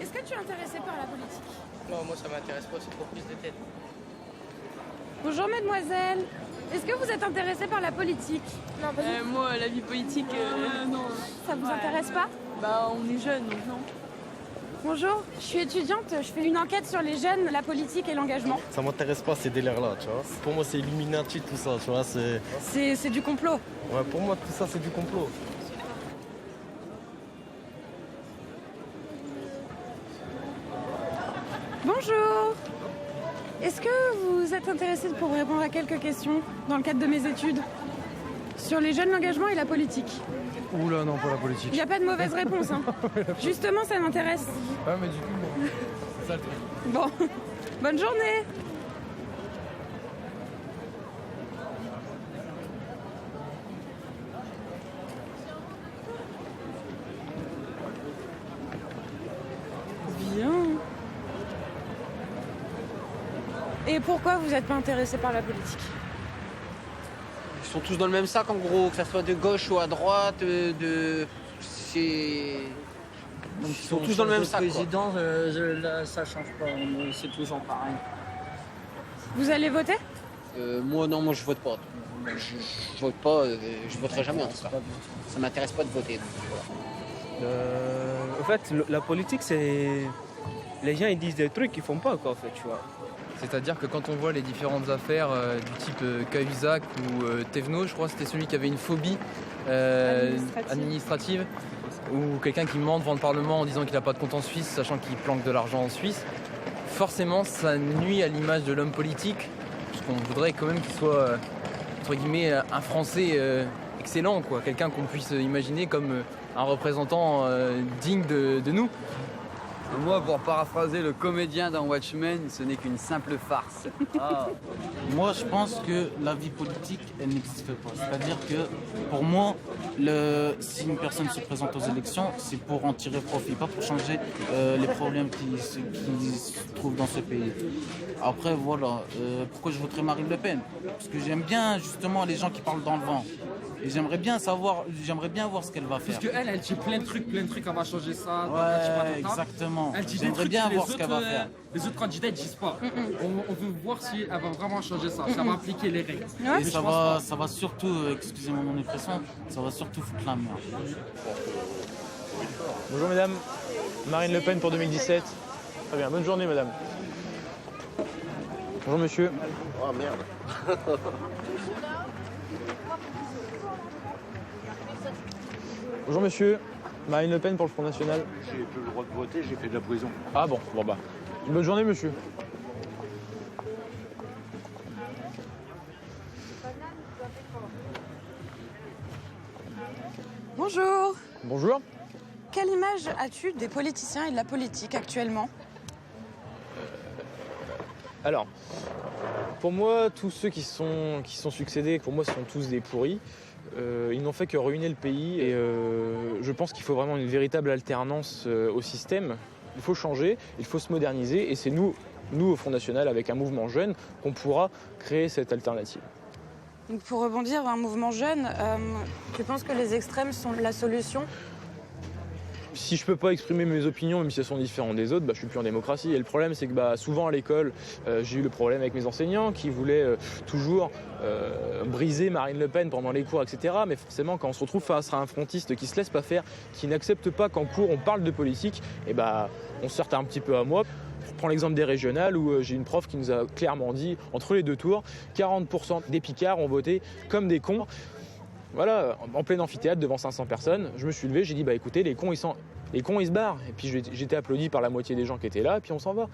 Est-ce que tu es intéressé par la politique? Non, moi ça m'intéresse pas, c'est trop prise de tête. Bonjour mademoiselle, est-ce que vous êtes intéressée par la politique? Non, pas du tout. Moi, la vie politique, non. Ça vous intéresse pas? Bah, on est jeunes, donc non. Bonjour, je suis étudiante, je fais une enquête sur les jeunes, la politique et l'engagement. Ça m'intéresse pas ces délires-là, tu vois. Pour moi, c'est Illuminati, tout ça, tu vois. C'est du complot. Ouais, pour moi, tout ça, c'est du complot. Bonjour, est-ce que vous êtes intéressée pour répondre à quelques questions dans le cadre de mes études sur les jeunes, l'engagement et la politique? Oula, non, pas la politique. Il n'y a pas de mauvaise réponse, hein. Justement, ça m'intéresse. Ah, mais du coup, bon, c'est ça le truc. Bon, bonne journée. Bien. Et pourquoi vous n'êtes pas intéressé par la politique? Ils sont tous dans le même sac en gros, que ça soit de gauche ou à droite, c'est... Ils sont tous dans le même sac. Président, là, ça change pas, c'est toujours pareil. Vous allez voter? Moi non, moi je vote pas. Je vote pas, je voterai jamais en tout cas. Ça m'intéresse pas de voter. Donc, voilà. En fait, la politique, c'est... Les gens, ils disent des trucs qu'ils font pas, quoi, en fait, tu vois. C'est-à-dire que quand on voit les différentes affaires du type Cahuzac ou Thévenot, je crois que c'était celui qui avait une phobie administrative, ou quelqu'un qui ment devant le Parlement en disant qu'il n'a pas de compte en Suisse, sachant qu'il planque de l'argent en Suisse, forcément ça nuit à l'image de l'homme politique, parce qu'on voudrait quand même qu'il soit, entre guillemets, un Français excellent, quoi, quelqu'un qu'on puisse imaginer comme un représentant digne de nous. Moi, pour paraphraser le comédien dans Watchmen, ce n'est qu'une simple farce. Moi, je pense que la vie politique, elle n'existe pas. C'est-à-dire que, pour moi, si une personne se présente aux élections, c'est pour en tirer profit, pas pour changer les problèmes qui se trouvent dans ce pays. Après, voilà. Pourquoi je voterai Marine Le Pen? Parce que j'aime bien, justement, les gens qui parlent dans le vent. Et j'aimerais bien voir ce qu'elle va faire. Parce qu'elle dit plein de trucs, elle va changer ça. Ouais, exactement. Elle dit j'aimerais bien voir ce qu'elle va faire. Les autres candidats ne disent pas. On veut voir si elle va vraiment changer ça, si elle va appliquer les règles. Et ça va surtout, excusez-moi mon expression, ça va surtout foutre la merde. Bonjour mesdames, Marine Le Pen pour 2017. Très bien, bonne journée madame. Bonjour monsieur. Oh merde. Bonjour monsieur, Marine Le Pen pour le Front National. J'ai plus le droit de voter, j'ai fait de la prison. Ah bon, bah. Une bonne journée monsieur. Bonjour. Bonjour. Quelle image as-tu des politiciens et de la politique actuellement? Alors, pour moi, tous ceux qui sont succédés, pour moi, sont tous des pourris. Ils n'ont fait que ruiner le pays et je pense qu'il faut vraiment une véritable alternance au système. Il faut changer, il faut se moderniser et c'est nous au Front National, avec un mouvement jeune, qu'on pourra créer cette alternative. Donc pour rebondir, un mouvement jeune, tu penses que les extrêmes sont la solution? Si je peux pas exprimer mes opinions, même si elles sont différentes des autres, je suis plus en démocratie. Et le problème, c'est que souvent à l'école, j'ai eu le problème avec mes enseignants qui voulaient toujours briser Marine Le Pen pendant les cours, etc. Mais forcément, quand on se retrouve face à un frontiste qui se laisse pas faire, qui n'accepte pas qu'en cours on parle de politique, on se heurte un petit peu à moi. Je prends l'exemple des régionales où j'ai une prof qui nous a clairement dit, entre les deux tours, 40% des Picards ont voté comme des cons. Voilà, en plein amphithéâtre devant 500 personnes, je me suis levé, j'ai dit écoutez, les cons ils se barrent. Et puis j'ai été applaudi par la moitié des gens qui étaient là, et puis on s'en va.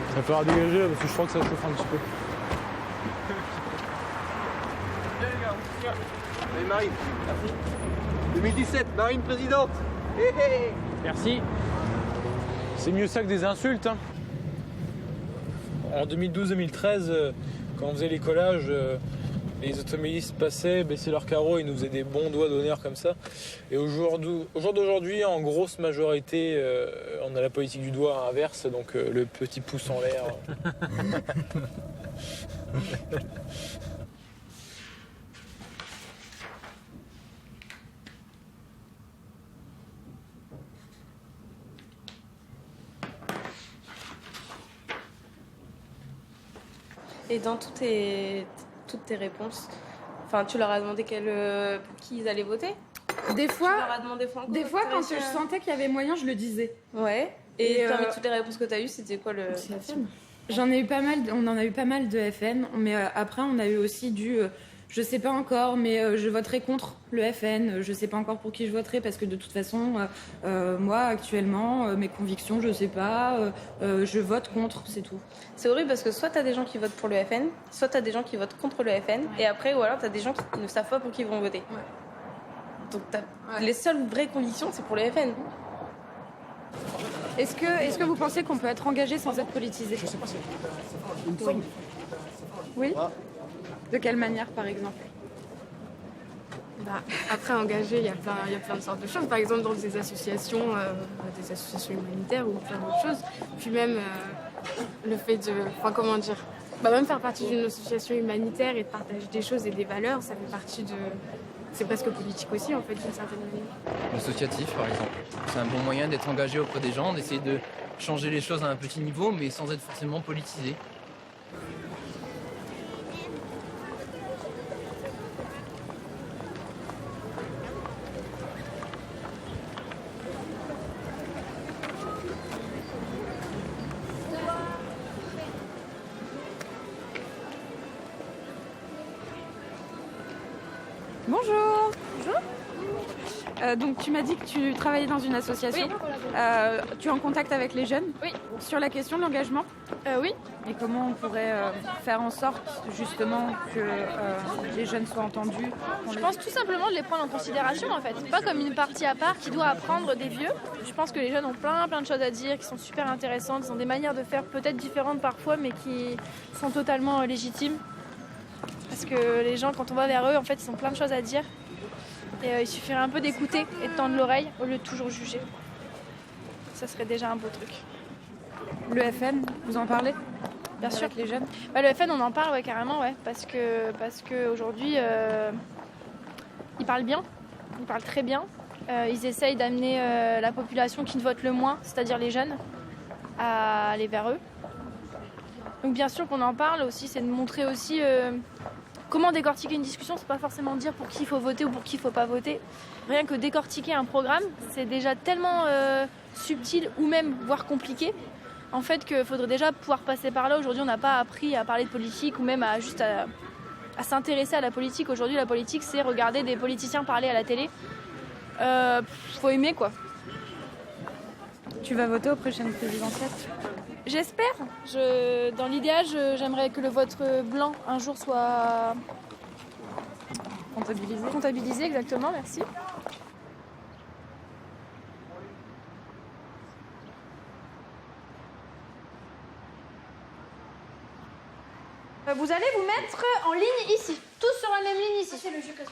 Il va falloir dégager parce que je crois que ça chauffe un petit peu. Allez, Marine, merci. 2017, Marine présidente. Hé, hé. Merci. C'est mieux ça que des insultes. Hein. En 2012-2013, quand on faisait les collages, les automobilistes passaient, baissaient leurs carreaux et nous faisaient des bons doigts d'honneur comme ça. Et au jour d'aujourd'hui, en grosse majorité, on a la politique du doigt inverse, donc le petit pouce en l'air. Et dans toutes tes réponses, enfin, tu leur as demandé pour qui ils allaient voter? Des fois, tu leur as demandé Franco, quand je sentais qu'il y avait moyen, je le disais. Ouais. Et parmi toutes les réponses que tu as eues, c'était quoi le FN? J'en ai eu pas mal, on en a eu pas mal de FN, mais après on a eu aussi je sais pas encore, mais je voterai contre le FN. Je sais pas encore pour qui je voterai parce que de toute façon, moi actuellement, mes convictions, je sais pas. Je vote contre, c'est tout. C'est horrible parce que soit t'as des gens qui votent pour le FN, soit t'as des gens qui votent contre le FN, et après, ou alors t'as des gens qui ne savent pas pour qui ils vont voter. Ouais. Donc les seules vraies convictions, c'est pour le FN. Est-ce que vous pensez qu'on peut être engagé sans être politisé? Je sais pas si... Oui. Oui. De quelle manière, par exemple? Après, engagé, il y a plein de sortes de choses. Par exemple, dans des associations humanitaires ou plein d'autres choses. Puis même le fait de... Enfin, comment dire, même faire partie d'une association humanitaire et de partager des choses et des valeurs, ça fait partie de... C'est presque politique aussi, en fait, d'une certaine manière. L'associatif, par exemple. C'est un bon moyen d'être engagé auprès des gens, d'essayer de changer les choses à un petit niveau, mais sans être forcément politisé. Bonjour. Bonjour. Donc tu m'as dit que tu travaillais dans une association. Oui. Tu es en contact avec les jeunes? Oui. Sur la question de l'engagement? Oui. Et comment on pourrait faire en sorte justement que les jeunes soient entendus? Je pense tout simplement de les prendre en considération en fait. Pas comme une partie à part qui doit apprendre des vieux. Je pense que les jeunes ont plein de choses à dire, qui sont super intéressantes. Ils ont des manières de faire peut-être différentes parfois, mais qui sont totalement légitimes. Parce que les gens, quand on va vers eux, en fait, ils ont plein de choses à dire. Et il suffirait un peu d'écouter et de tendre l'oreille au lieu de toujours juger. Ça serait déjà un beau truc. Le FN, vous en parlez? Bien sûr. Avec les jeunes? Le FN, on en parle, ouais, carrément, ouais. Parce que aujourd'hui, ils parlent bien. Ils parlent très bien. Ils essayent d'amener la population qui vote le moins, c'est-à-dire les jeunes, à aller vers eux. Donc bien sûr qu'on en parle aussi, c'est de montrer aussi comment décortiquer une discussion. C'est pas forcément dire pour qui il faut voter ou pour qui il faut pas voter. Rien que décortiquer un programme, c'est déjà tellement subtil ou même voire compliqué. En fait, qu'il faudrait déjà pouvoir passer par là. Aujourd'hui, on n'a pas appris à parler de politique ou même à s'intéresser à la politique. Aujourd'hui, la politique, c'est regarder des politiciens parler à la télé. Faut aimer, quoi. Tu vas voter aux prochaines présidentielles? J'espère. Dans l'idéal, j'aimerais que le vote blanc un jour soit comptabilisé. Comptabilisé, exactement, merci. Vous allez vous mettre en ligne ici, tous sur la même ligne ici. C'est le jeu que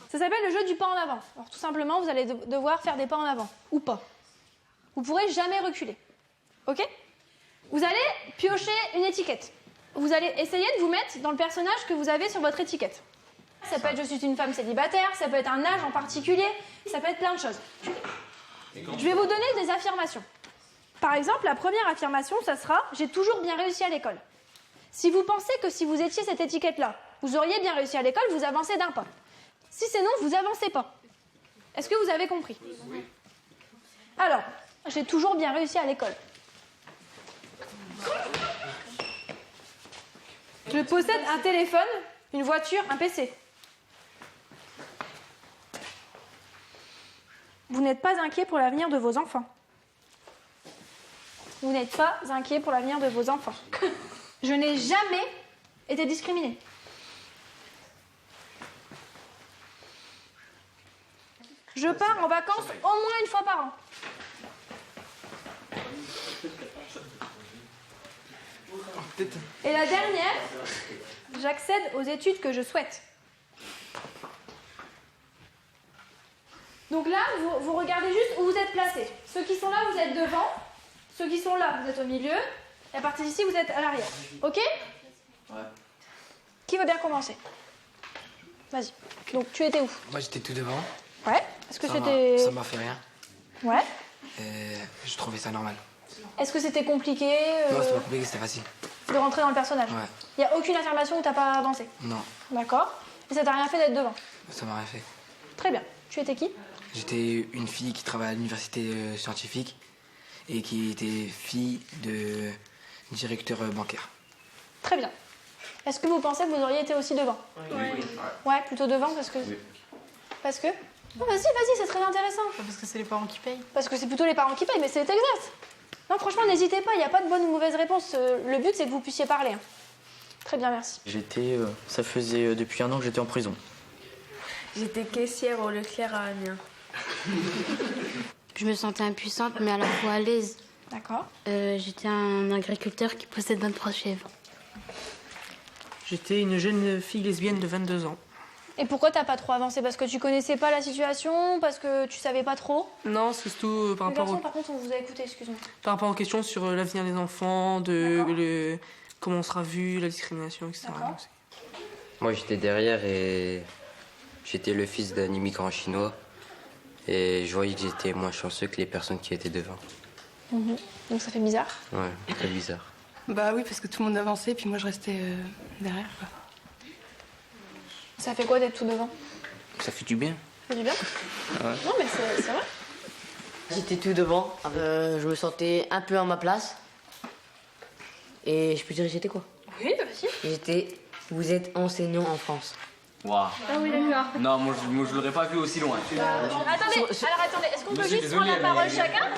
ça s'appelle le jeu du pas en avant. Alors tout simplement, vous allez devoir faire des pas en avant, ou pas. Vous pourrez jamais reculer. Ok ? Vous allez piocher une étiquette. Vous allez essayer de vous mettre dans le personnage que vous avez sur votre étiquette. Ça peut être je suis une femme célibataire, ça peut être un âge en particulier, ça peut être plein de choses. Je vais vous donner des affirmations. Par exemple, la première affirmation, ça sera « J'ai toujours bien réussi à l'école ». Si vous pensez que si vous étiez cette étiquette-là, vous auriez bien réussi à l'école, vous avancez d'un pas. Si c'est non, vous avancez pas. Est-ce que vous avez compris? Alors, j'ai toujours bien réussi à l'école. Je possède un téléphone, une voiture, un PC. Vous n'êtes pas inquiet pour l'avenir de vos enfants. Vous n'êtes pas inquiet pour l'avenir de vos enfants. Je n'ai jamais été discriminée. Je pars en vacances au moins une fois par an. Et la dernière, j'accède aux études que je souhaite. Donc là, vous regardez juste où vous êtes placés. Ceux qui sont là, vous êtes devant. Ceux qui sont là, vous êtes au milieu. Et à partir d'ici, vous êtes à l'arrière. Ok? Ouais. Qui veut bien commencer? Vas-y. Donc tu étais où? Moi j'étais tout devant. Ouais. Est-ce que Ça c'était... ça m'a fait rien. Ouais. Je trouvais ça normal. Est-ce que c'était compliqué Non, c'était pas compliqué, c'était facile. de rentrer dans le personnage? Ouais. Il n'y a aucune affirmation où t'as pas avancé? Non, D'accord. Et ça t'a rien fait d'être devant? ça m'a rien fait. Très bien. Tu étais qui? J'étais une fille qui travaille à l'université scientifique et qui était fille de directeur bancaire. Très bien. Est-ce que vous pensez que vous auriez été aussi devant? Ouais, plutôt devant parce que... Parce que... Oh, vas-y, c'est très intéressant. Parce que c'est les parents qui payent. Parce que c'est plutôt les parents qui payent, mais c'est exact. Non, franchement, n'hésitez pas, il n'y a pas de bonne ou mauvaise réponse. Le but, c'est que vous puissiez parler. Hein. Très bien, merci. Ça faisait depuis 1 an que j'étais en prison. J'étais caissière au Leclerc à Amiens. Je me sentais impuissante, mais à la fois à l'aise. D'accord. J'étais un agriculteur qui possède 23 chèvres. J'étais une jeune fille lesbienne de 22 ans. Et pourquoi t'as pas trop avancé? Parce que tu connaissais pas la situation? Parce que tu savais pas trop? Non, c'est surtout par Le rapport, garçon, par contre, on vous a écouté, excuse-moi. par rapport aux questions sur l'avenir des enfants, comment on sera vu, la discrimination, etc. Donc, moi, j'étais derrière et j'étais le fils d'un immigrant chinois. Et je voyais que j'étais moins chanceux que les personnes qui étaient devant. Donc ça fait bizarre? Ouais, très bizarre. Bah oui, parce que tout le monde avançait, puis moi je restais derrière. Quoi. Ça fait quoi d'être tout devant? Ça fait du bien. Ça fait du bien? Ouais. Non, mais c'est vrai. J'étais tout devant. Je me sentais un peu à ma place. Et je peux dire j'étais quoi? Oui, bah vas-y. Vous êtes enseignant en France. Waouh. Ah oui, d'accord. Non, moi je l'aurais pas vu aussi loin. Attendez, est-ce qu'on peut Monsieur, juste prendre désolé, la parole mais- chacun?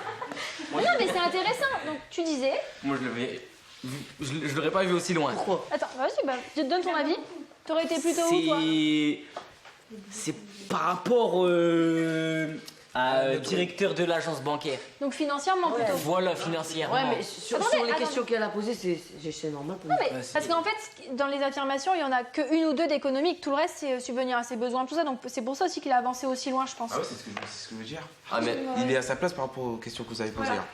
Moi, Non, mais c'est intéressant. Donc tu disais... Moi je l'aurais pas vu aussi loin. Pourquoi? Attends, vas-y, bah, donne ton avis. T'aurais été plutôt où, toi? C'est par rapport à directeur de l'agence bancaire. Donc financièrement plutôt. Voilà, financièrement. Ouais, mais sur les questions qu'elle a posées, c'est normal pour Non, moi. mais parce qu'en fait, dans les affirmations, il y en a qu'une ou deux d'économique. Tout le reste, c'est subvenir à ses besoins, tout ça. Donc c'est pour ça aussi qu'il a avancé aussi loin, je pense. Ah ouais, c'est ce que je veux dire. Ah, mais Il est à sa place par rapport aux questions que vous avez posées. Voilà. hein.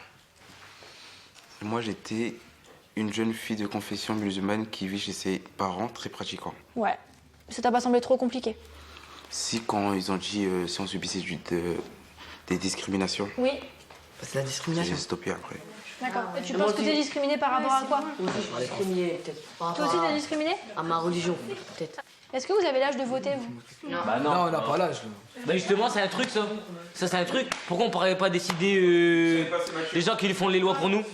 Moi, j'étais une jeune fille de confession musulmane qui vit chez ses parents très pratiquants. Ouais. Ça t'a pas semblé trop compliqué? Si, quand ils ont dit si on subissait des discriminations, Oui. C'est la discrimination. j'ai stoppé après. D'accord. Et tu Moi penses que aussi. t'es discriminé par rapport à quoi? Discriminé, peut-être. Par Toi rapport aussi, t'es discriminé? à ma religion, peut-être. Est-ce que vous avez l'âge de voter, vous? Bah non. Non, on n'a pas l'âge. Bah justement, c'est un truc ça. Ça, c'est un truc. Pourquoi on pourrait pas décider les gens qui font les lois pour nous?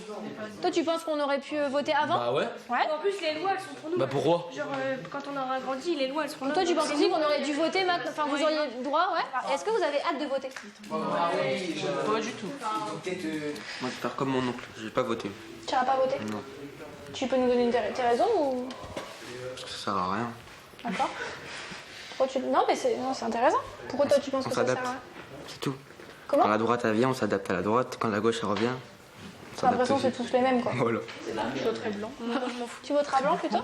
Toi, tu penses qu'on aurait pu voter avant? Bah ouais. Ouais. En plus, les lois, elles sont pour nous. Bah pourquoi? Genre, quand on aura grandi, les lois, elles seront là. Toi, tu penses aussi qu'on aurait dû voter maintenant? Enfin, vous auriez le droit, ouais? Est-ce que vous avez hâte de voter? Pas du tout. Moi, je vais faire comme mon oncle, je vais pas voter. Tu vas pas voter? Non, Tu peux nous donner tes raisons ou... parce que ça sert à rien. D'accord. Pourquoi tu... Non, mais c'est intéressant. Pourquoi toi, tu penses On que ça sert s'adapte, à rien? c'est tout. Comment? Quand la droite elle vient, on s'adapte à la droite. Quand la gauche elle revient, on J'ai l'impression que s'adapte c'est aussi. tous les mêmes, quoi. Voilà. Je voterai blanc. Tu voteras blanc, plutôt?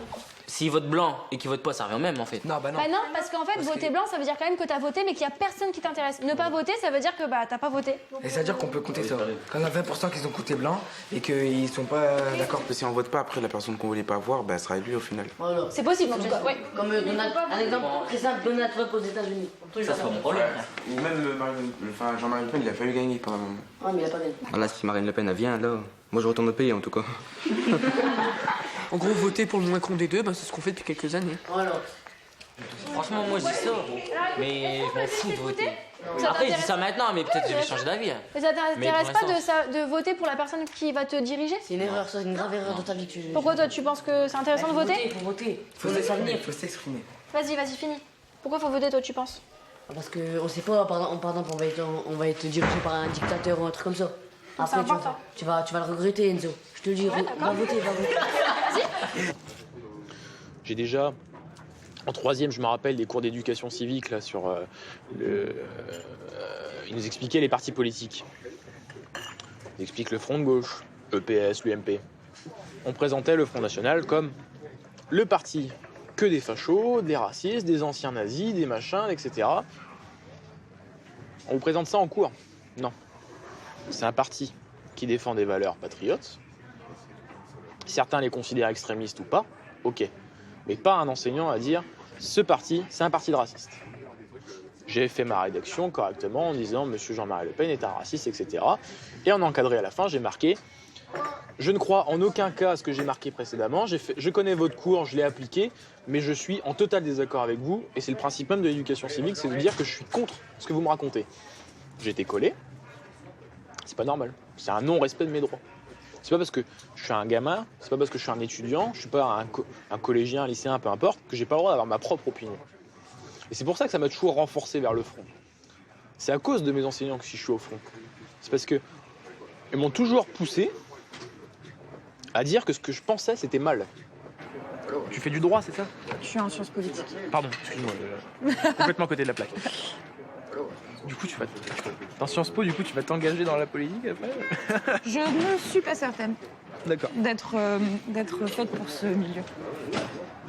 s'ils votent blanc et qu'ils votent pas, ça revient au même en fait. Bah non, parce qu'en fait, voter blanc, ça veut dire quand même que t'as voté, mais qu'il y a personne qui t'intéresse. Ne pas voter, ça veut dire que t'as pas voté. Et ça veut dire qu'on peut compter ça. Quand on a 20% qui ont voté blanc et qu'ils sont pas d'accord. Si on vote pas après la personne qu'on voulait pas voir, elle sera élue au final. Voilà. C'est possible en tout cas, ouais. Comme un exemple très simple, Donald Trump aux États-Unis. Ça, c'est pas mon problème. Ou même Jean-Marie Le Pen, il a fallu gagner pendant un moment. Ah, mais il a pas gagné. Ah là, si Marine Le Pen elle vient, là, moi je retourne au pays en tout cas. En gros, voter pour le moins con des deux, c'est ce qu'on fait depuis quelques années. Voilà. Franchement, moi je dis ça, mais je m'en fous de voter. Ça Après, je dis t'intéresse ça maintenant, mais peut-être que je vais changer d'avis. Mais ça t'intéresse Mais pas pour l'instant, de voter pour la personne qui va te diriger? C'est une erreur, c'est une grave erreur dans ta vie que tu... Pourquoi toi, tu penses que c'est intéressant de voter? Faut voter. Faut s'exprimer. Faut s'exprimer. Vas-y, finis. Pourquoi faut voter, toi, tu penses? Parce qu'on sait pas, par exemple, on va être dirigé par un dictateur ou un truc comme ça. Après, tu vas le regretter, Enzo. Je te le dis, va voter. J'ai déjà, en troisième, je me rappelle des cours d'éducation civique là sur ils nous expliquaient les partis politiques. Ils expliquent le Front de gauche, EPS, l'UMP. On présentait le Front National comme le parti que des fachos, des racistes, des anciens nazis, des machins, etc. On vous présente ça en cours? Non. C'est un parti qui défend des valeurs patriotes. Certains les considèrent extrémistes ou pas, ok. Mais pas un enseignant à dire ce parti, c'est un parti de racistes. J'ai fait ma rédaction correctement en disant Monsieur Jean-Marie Le Pen est un raciste, etc. Et en encadré à la fin, j'ai marqué je ne crois en aucun cas à ce que j'ai marqué précédemment. Je connais votre cours, je l'ai appliqué, mais je suis en total désaccord avec vous. Et c'est le principe même de l'éducation civique, c'est de dire que je suis contre ce que vous me racontez. J'ai été collé. C'est pas normal. C'est un non-respect de mes droits. C'est pas parce que je suis un gamin, c'est pas parce que je suis un étudiant, je suis pas un collégien, un lycéen, peu importe, que j'ai pas le droit d'avoir ma propre opinion. Et c'est pour ça que ça m'a toujours renforcé vers le front. C'est à cause de mes enseignants que si je suis au front. C'est parce que ils m'ont toujours poussé à dire que ce que je pensais, c'était mal. Tu fais du droit, c'est ça? Je suis en sciences politiques. Pardon, excuse-moi, complètement à côté de la plaque. Du coup, dans Sciences Po, tu vas t'engager dans la politique après? Je ne suis pas certaine D'accord. d'être faite pour ce milieu.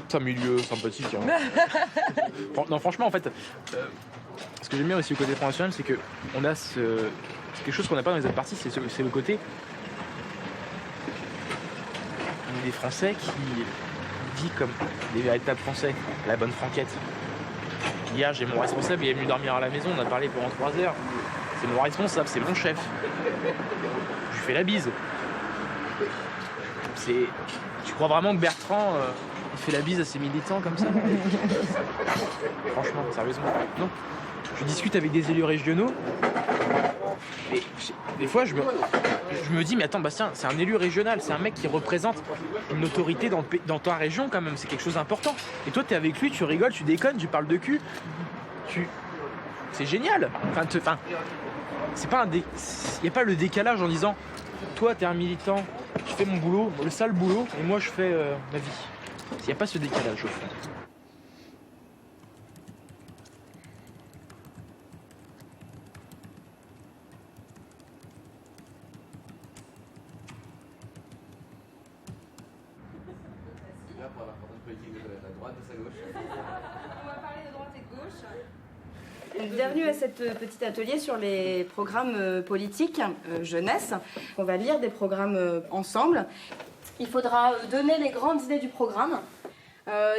C'est un milieu sympathique. Hein. Non, franchement, en fait, ce que j'aime bien aussi au côté Front National, c'est qu'on a c'est quelque chose qu'on n'a pas dans les autres partis, c'est le côté. On est des Français qui vivent comme des véritables Français, la bonne franquette. Hier, j'ai mon responsable, il est venu dormir à la maison, on a parlé pendant 3 heures. C'est mon responsable, c'est mon chef. Je lui fais la bise. Tu crois vraiment que Bertrand il fait la bise à ses militants comme ça? Franchement, sérieusement. Non. Je discute avec des élus régionaux et des fois je me dis mais attends Bastien, c'est un élu régional, c'est un mec qui représente une autorité dans ta région quand même, c'est quelque chose d'important. Et toi t'es avec lui, tu rigoles, tu déconnes, tu parles de cul, c'est génial. Enfin, c'est pas il n'y a pas le décalage en disant toi t'es un militant, je fais mon boulot, le sale boulot, et moi je fais ma vie. Il n'y a pas ce décalage au fond. Bienvenue à cette petit atelier sur les programmes politiques jeunesse. On va lire des programmes ensemble. Il faudra donner les grandes idées du programme,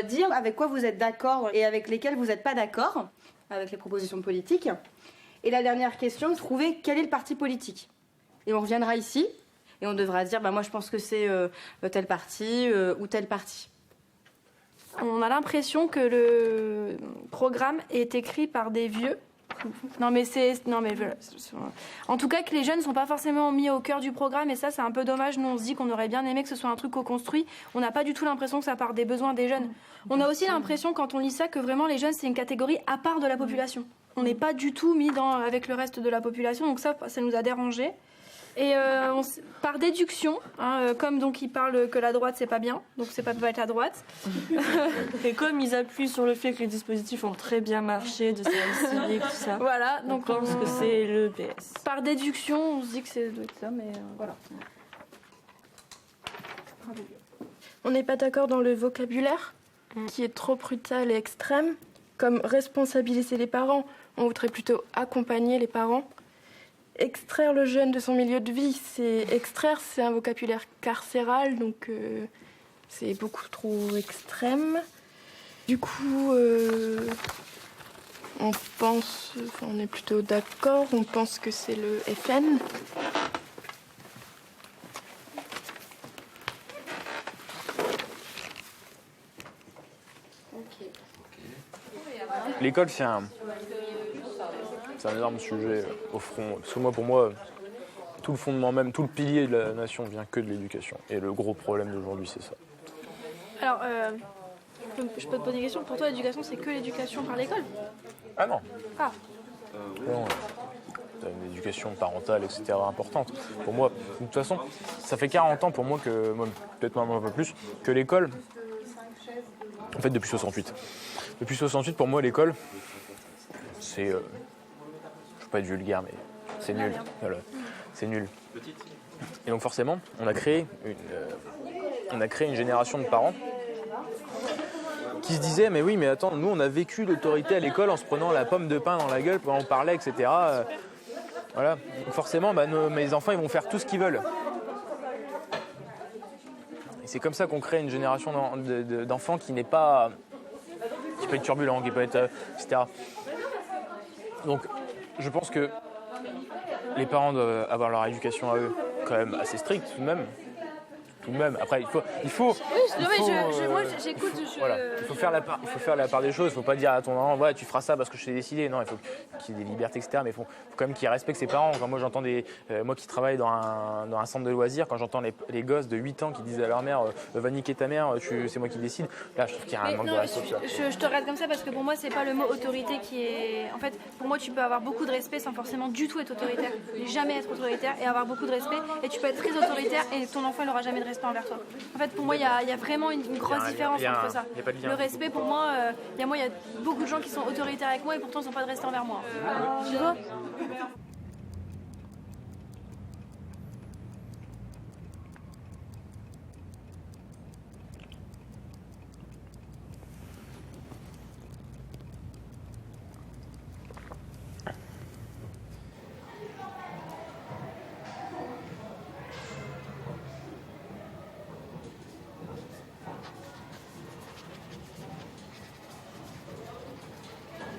dire avec quoi vous êtes d'accord et avec lesquels vous n'êtes pas d'accord avec les propositions politiques. Et la dernière question, trouver quel est le parti politique. Et on reviendra ici et on devra dire moi je pense que c'est tel parti ou tel parti. On a l'impression que le programme est écrit par des vieux. En tout cas que les jeunes ne sont pas forcément mis au cœur du programme et ça c'est un peu dommage. Nous on se dit qu'on aurait bien aimé que ce soit un truc co-construit. On n'a pas du tout l'impression que ça part des besoins des jeunes. On a aussi l'impression quand on lit ça que vraiment les jeunes c'est une catégorie à part de la population. On n'est pas du tout mis avec le reste de la population, donc ça nous a dérangé. Et par déduction, comme donc ils parlent que la droite c'est pas bien, donc c'est pas être à droite. Et comme ils appuient sur le fait que les dispositifs ont très bien marché, de service civique, tout ça. Voilà, donc on pense que c'est le PS. Par déduction, on se dit que c'est ça, mais voilà. On n'est pas d'accord dans le vocabulaire. qui est trop brutale et extrême. Comme responsabiliser les parents, on voudrait plutôt accompagner les parents. Extraire le jeune de son milieu de vie, c'est un vocabulaire carcéral, donc c'est beaucoup trop extrême. Du coup, on est plutôt d'accord, on pense que c'est le FN. L'école, c'est un énorme sujet au front. Parce que pour moi, tout le fondement même, tout le pilier de la nation vient que de l'éducation. Et le gros problème d'aujourd'hui, c'est ça. Alors, je peux te poser une question. Pour toi, l'éducation, c'est que l'éducation par l'école? Ah non. Ah. Non. T'as une éducation parentale, etc. importante. Pour moi, de toute façon, ça fait 40 ans pour moi que, peut-être même un peu plus, que l'école, en fait depuis 68. Depuis 68, pour moi, l'école, c'est, je ne veux pas être vulgaire, mais c'est nul. Voilà. C'est nul. Et donc forcément, on a créé une génération de parents qui se disaient, mais oui, mais attends, nous on a vécu l'autorité à l'école en se prenant la pomme de pain dans la gueule pendant qu'on parlait, etc. Voilà. Donc forcément, mes enfants, ils vont faire tout ce qu'ils veulent. Et c'est comme ça qu'on crée une génération d'enfants qui n'est pas... qui peut être turbulent, qui peut être... etc. Donc, je pense que les parents doivent avoir leur éducation à eux quand même assez stricte tout de même. Après, il faut. Moi, j'écoute. Voilà. Il faut faire la part des choses. Il ne faut pas dire à ton enfant, ouais, tu feras ça parce que je t'ai décidé. Non, il faut qu'il y ait des libertés, etc. Mais il faut quand même qu'il respecte ses parents. Quand moi, j'entends moi qui travaille dans un centre de loisirs, quand j'entends les gosses de 8 ans qui disent à leur mère, va niquer ta mère, c'est moi qui décide. Là, je trouve qu'il y a un manque de respect. Je te regarde comme ça parce que pour moi, c'est pas le mot autorité qui est. En fait, pour moi, tu peux avoir beaucoup de respect sans forcément du tout être autoritaire. Jamais être autoritaire et avoir beaucoup de respect. Et tu peux être très autoritaire et ton enfant, il n'aura jamais de respect envers toi. En fait, pour moi, il y a vraiment une grosse différence entre ça. Le respect, pour moi, il y a beaucoup de gens qui sont autoritaires avec moi et pourtant ils n'ont pas de respect envers moi. Tu vois ?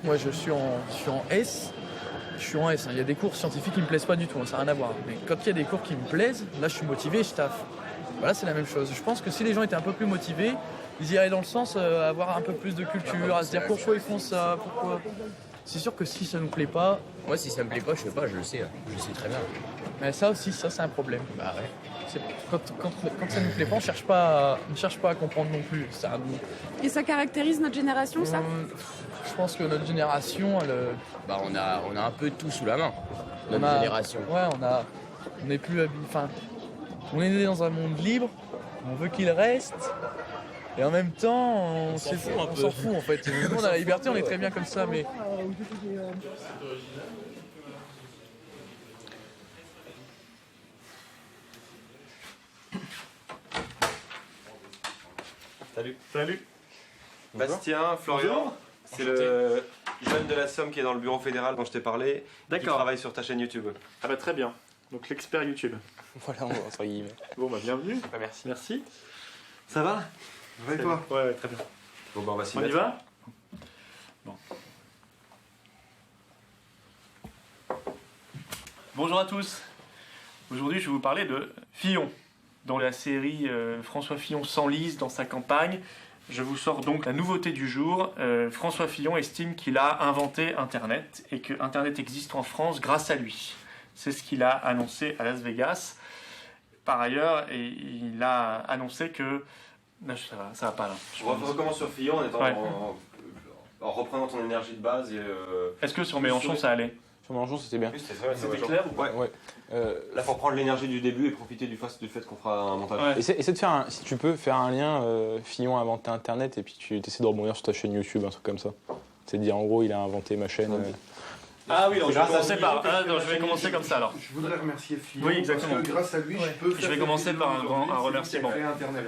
Moi, je suis en S. Je suis en S. Il y a des cours scientifiques qui me plaisent pas du tout, ça n'a rien à voir. Mais quand il y a des cours qui me plaisent, là, je suis motivé, je taffe. Voilà, c'est la même chose. Je pense que si les gens étaient un peu plus motivés, ils iraient dans le sens à avoir un peu plus de culture, à se dire pourquoi ils font ça, pourquoi. C'est sûr que si ça nous plaît pas. Moi, si ça me plaît pas, je fais pas, je le sais très bien. Mais ça aussi, ça, c'est un problème. Bah ouais. Quand ça nous plaît pas, on ne cherche pas à comprendre non plus. Et ça caractérise notre génération, ça? Je pense que notre génération, on a un peu tout sous la main. Notre génération. Ouais, on n'est plus habillé. Enfin, on est né dans un monde libre. On veut qu'il reste. Et en même temps, on s'en fout en fait. Nous, on a la liberté, on est très bien comme ça, mais. Salut. Bastien, Florian. C'est le jeune de la Somme qui est dans le bureau fédéral dont je t'ai parlé. Qui travaille sur ta chaîne YouTube. Ah bah très bien. Donc l'expert YouTube. Voilà, entre guillemets. Bon bah bienvenue. Bah, merci. Merci. Ça va? Ça va et toi? Ouais, très bien. Bon bah on va s'y mettre. On y va? Bon. Bonjour à tous. Aujourd'hui je vais vous parler de Fillon. Dans la série François Fillon s'enlise dans sa campagne. Je vous sors donc la nouveauté du jour. François Fillon estime qu'il a inventé Internet et que Internet existe en France grâce à lui. C'est ce qu'il a annoncé à Las Vegas. Par ailleurs, il a annoncé que... Non, ça va pas là. On recommence sur Fillon en reprenant ton énergie de base. Est-ce que sur Mélenchon ça allait? Sur Mélenchon c'était bien. Oui, c'était clair ou pas? Ouais. Là, faut reprendre l'énergie du début et profiter du fait qu'on fera un montage. Ouais. Essaie de faire, si tu peux, faire un lien Fillon a inventé Internet et puis tu essaies de rebondir sur ta chaîne YouTube, un truc comme ça. C'est de dire en gros, il a inventé ma chaîne. Ah oui, donc je vais commencer comme ça alors. Je voudrais remercier Fillon. Oui, exactement. Parce que grâce à lui, je peux faire. Je vais commencer par un remerciement. Internet.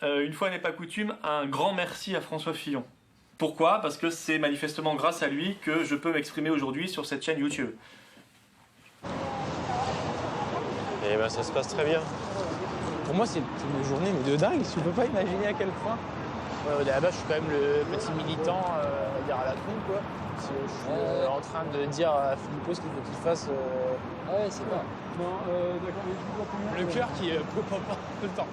une fois n'est pas coutume, un grand merci à François Fillon. Pourquoi? Parce que c'est manifestement grâce à lui que je peux m'exprimer aujourd'hui sur cette chaîne YouTube. Et ben ça se passe très bien. Pour moi, c'est une journée mais de dingue. Tu peux pas imaginer à quel point. À la base, je suis quand même le petit militant, on va dire à la con, quoi. Parce que je suis en train de dire à Philippot ce qu'il faut qu'il fasse. Ah ouais, c'est bien. Le cœur qui peut pas tout le temps.